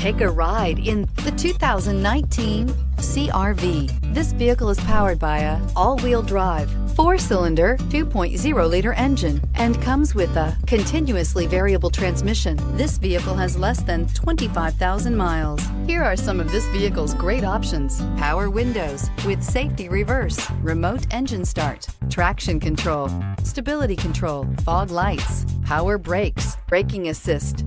Take a ride in the 2019 CR-V. This vehicle is powered by a all-wheel drive, 4-cylinder, 2.0-liter engine and comes with a continuously variable transmission. This vehicle has less than 25,000 miles. Here are some of this vehicle's great options: power windows with safety reverse, remote engine start, traction control, stability control, fog lights, power brakes, braking assist.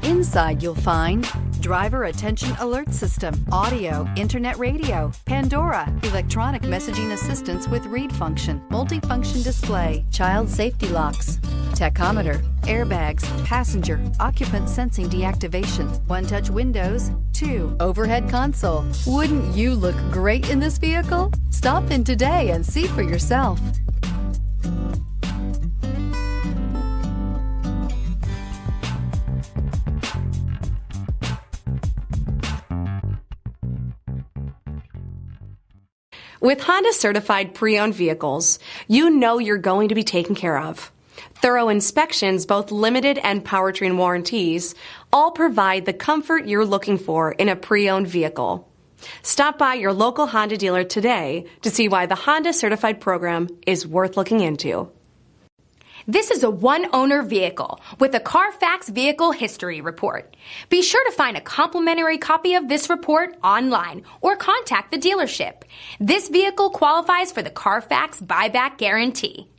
Inside you'll find driver attention alert system, audio, internet radio, Pandora, electronic messaging assistance with read function, multifunction display, child safety locks, tachometer, airbags, passenger, occupant sensing deactivation, one-touch windows, 2 overhead console. Wouldn't you look great in this vehicle? Stop in today and see for yourself. With Honda certified pre-owned vehicles, you know you're going to be taken care of. Thorough inspections, both limited and powertrain warranties, all provide the comfort you're looking for in a pre-owned vehicle. Stop by your local Honda dealer today to see why the Honda certified program is worth looking into. This is a one-owner vehicle with a CARFAX Vehicle History Report. Be sure to find a complimentary copy of this report online or contact the dealership. This vehicle qualifies for the CARFAX Buyback Guarantee.